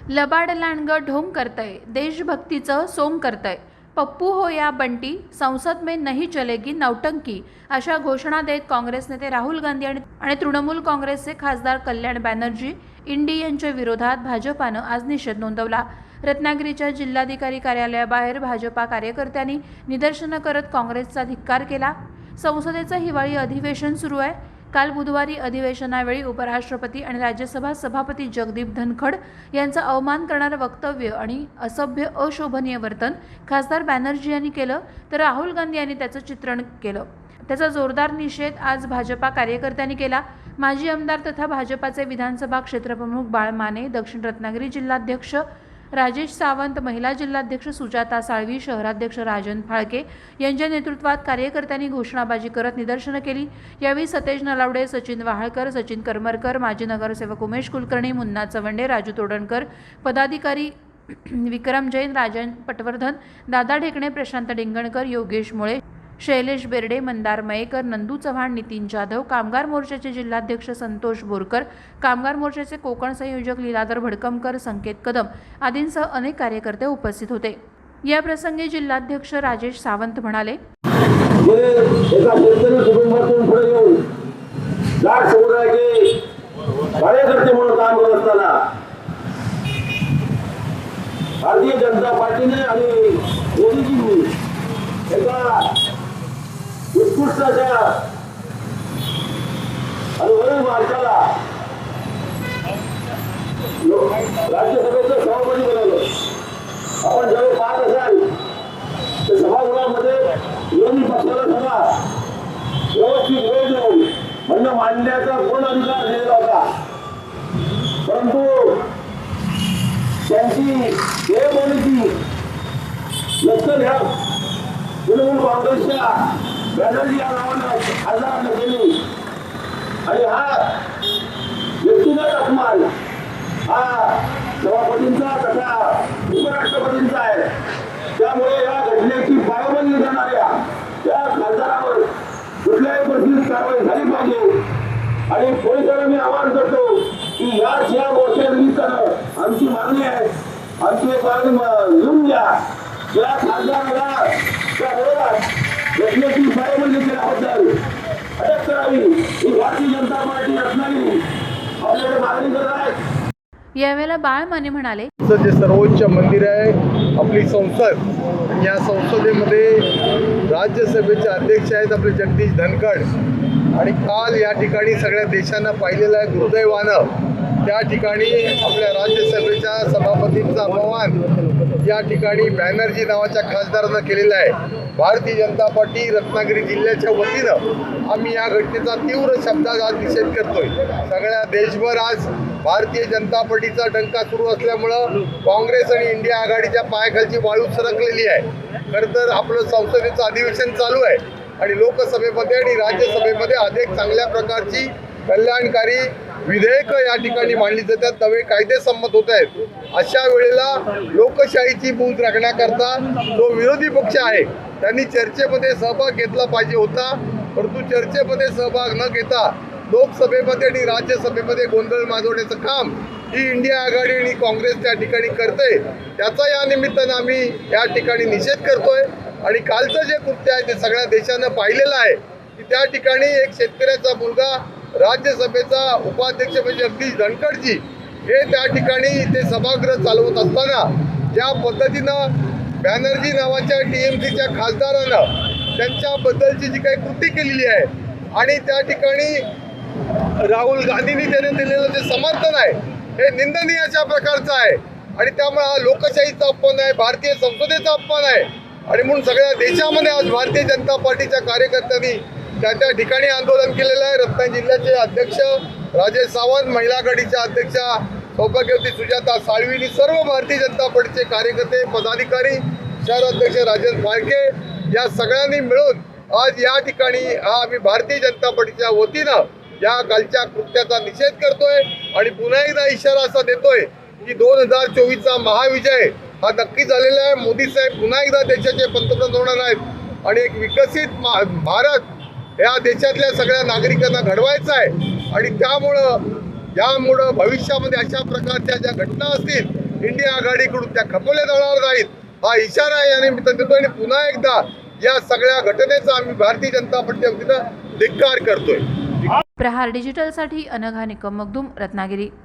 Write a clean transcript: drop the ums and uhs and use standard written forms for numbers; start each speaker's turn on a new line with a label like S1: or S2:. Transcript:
S1: लबाड लांडगं ढोंग करतय, देशभक्तीचं सोंग करतय, पप्पू हो या बंटी, संसद में नहीं चलेगी नौटंकी, अशा घोषणा देत काँग्रेस नेते राहुल गांधी आणि तृणमूल काँग्रेसचे खासदार कल्याण बॅनर्जी इंडी यांच्या विरोधात भाजपानं आज निषेध नोंदवला. रत्नागिरीच्या जिल्हाधिकारी कार्यालयाबाहेर भाजपा कार्यकर्त्यांनी निदर्शनं करत काँग्रेसचा धिक्कार केला. संसदेचं हिवाळी अधिवेशन सुरू आहे. काल बुधवारी अधिवेशनावेळी उपराष्ट्रपती आणि राज्यसभा सभापती जगदीप धनखड यांचा अवमान करणारं वक्तव्य आणि असभ्य अशोभनीय वर्तन खासदार बॅनर्जी यांनी केलं, तर राहुल गांधी यांनी त्याचं चित्रण केलं. त्याचा जोरदार निषेध आज भाजपा कार्यकर्त्यांनी केला. माजी आमदार तथा भाजपाचे विधानसभा क्षेत्रप्रमुख बाळ माने, दक्षिण रत्नागिरी जिल्हाध्यक्ष राजेश सावंत, महिला जिल्हाध्यक्ष सुजाता साळवी, शहराध्यक्ष राजन फाळके यांच्या नेतृत्वात कार्यकर्त्यांनी घोषणाबाजी करत निदर्शनं केली. यावेळी सतेज नलावडे, सचिन वाहळकर, सचिन करमरकर, माजी नगरसेवक उमेश कुलकर्णी, मुन्ना चवंडे, राजू तोडणकर, पदाधिकारी विक्रम जैन, राजन पटवर्धन, दादा ढेकणे, प्रशांत डिंगणकर, योगेश मुळे, शैलेश बेर्डे, मंदार मयेकर, नंदू चव्हाण, नितीन जाधव, कामगार मोर्चाचे जिल्हाध्यक्ष संतोष बोरकर, कामगार मोर्चाचे कोकण संयोजक लीलाधर भडकमकर, संकेत कदम आदींसह अनेक कार्यकर्ते उपस्थित होते. या प्रसंगी जिल्हाध्यक्ष राजेश सावंत म्हणाले,
S2: एका शेतकरी कुटुंबातून पुढे येऊन लाट समुदायाचे कार्यकर्ते म्हणून काम करत असताना भारतीय जनता पार्टीने आणि मोदीजींनी एका उत्कृष्टाच्या आणि वरील माणसाला राज्यसभेचं सभापती बनवलं. आपण ज्यावेळी पाहत असाल तर सभागृहामध्ये विरोधी पक्षाला सभा व्यवस्थित वेळ देऊन म्हणणं मांडण्याचा पूर्ण अधिकार दिलेला होता, परंतु त्यांची देहबोलीची लष्कर ह्या तृणमूल काँग्रेसच्या बॅनर्जी या नावानं खासदारांना केली आणि हा व्यक्तिगत अपमान हा सभापतींचा तथा उपराष्ट्रपतींचा आहे. त्यामुळे या घटनेची पायबंदी करणाऱ्या त्या खासदारावर कुठल्याही परिस्थितीत कारवाई झाली पाहिजे आणि पोलिसांना मी आवाहन करतो की या गोष्टी निमित्तानं आमची मागणी आहे, आमची एक मागणी लिहून द्या. या खासदाराला त्या विरोधात घटनेची पायबंदी केल्याबद्दल अटक करावी ही भारतीय जनता पार्टी रत्नागिरी आपल्याकडे मागणी करत आहे.
S1: यावेळेला बाळ माने म्हणाले,
S3: जे सर्वोच्च मंदिर आहे आपली संसद, या संसदेमध्ये राज्यसभेचे अध्यक्ष आहेत आपले जगदीश धनखड आणि काल या ठिकाणी सगळ्या देशांना पाहिलेलं आहे दुर्दैवानं त्या ठिकाणी आपल्या राज्यसभेच्या सभापतींचा अपमान या ठिकाणी बॅनर्जी नावाच्या खासदारानं केलेला आहे. भारतीय जनता पार्टी रत्नागिरी जिल्ह्याच्या वतीनं आम्ही या घटनेचा तीव्र शब्दात आज निषेध करतोय. सगळ्या देशभर आज भारतीय जनता पार्टीचा डंका सुरू असल्यामुळं काँग्रेस आणि इंडिया आघाडीच्या पायाखालची वाळू सरकलेली आहे. खरं तर आपलं संसदेचं अधिवेशन चालू आहे आणि लोकसभेमध्ये आणि राज्यसभेमध्ये अनेक चांगल्या प्रकारची कल्याणकारी विधेयकं या ठिकाणी मांडली जातात, नवे कायदे संमत होत आहेत. अशा वेळेला लोकशाहीची मूज राखण्याकरता जो विरोधी पक्ष आहे त्यांनी चर्चेमध्ये सहभाग घेतला पाहिजे होता, परंतु चर्चेमध्ये सहभाग न घेता लोकसभेमध्ये आणि राज्यसभेमध्ये गोंधळ माजवण्याचं काम ही इंडिया आघाडी आणि काँग्रेस त्या ठिकाणी करते. त्याचा या निमित्तानं आम्ही या ठिकाणी निषेध करतोय आणि कालचं जे कृत्य आहे ते सगळ्या देशानं पाहिलेलं आहे की त्या ठिकाणी एक शेतकऱ्याचा मुलगा राज्यसभेचा उपाध्यक्ष म्हणजे जगदीश धनखडजी हे त्या ठिकाणी ते सभागृह चालवत असताना ज्या पद्धतीनं बॅनर्जी नावाच्या TMCच्या खासदारानं त्यांच्याबद्दलची जी काही कृती केलेली आहे आणि त्या ठिकाणी राहुल गांधींनी त्याने दिलेलं जे समर्थन आहे हे निंदनीयाच्या प्रकारचं आहे आणि त्यामुळे हा लोकशाहीचा अपमान आहे, भारतीय संसदेचा अपमान आहे आणि म्हणून सगळ्या देशामध्ये आज भारतीय जनता पार्टीच्या कार्यकर्त्यांनी त्या ठिकाणी आंदोलन केलेलं आहे. रत्नागिरी जिल्ह्याचे अध्यक्ष राजेश सावंत, महिला आघाडीच्या अध्यक्षा सौभाग्यवती सुजाता साळवी, सर्व भारतीय जनता पार्टीचे कार्यकर्ते, पदाधिकारी, शहराध्यक्ष राजन फाळके या सगळ्यांनी मिळून आज या ठिकाणी आम्ही भारतीय जनता पार्टीच्या वतीनं या कालच्या कृत्याचा निषेध करतोय आणि पुन्हा एकदा इशारा असा देतोय की 2024चा महाविजय हा नक्की झालेला आहे. मोदी साहेब पुन्हा एकदा देशाचे पंतप्रधान होणार आहेत आणि एक विकसित भारत या देशातल्या सगळ्या नागरिकांना घडवायचं आहे आणि त्यामुळं भविष्यामध्ये अशा प्रकारच्या ज्या घटना असतील इंडिया आघाडीकडून त्या खपवल्या जाणार नाहीत हा इशारा या निमित्ताने देतो आणि पुन्हा एकदा या सगळ्या घटनेचा आम्ही भारतीय जनता पार्टीच्या वतीनं धिक्कार करतोय.
S1: प्रहार डिजिटलसाठी अनघा निकम मगदूम, रत्नागिरी.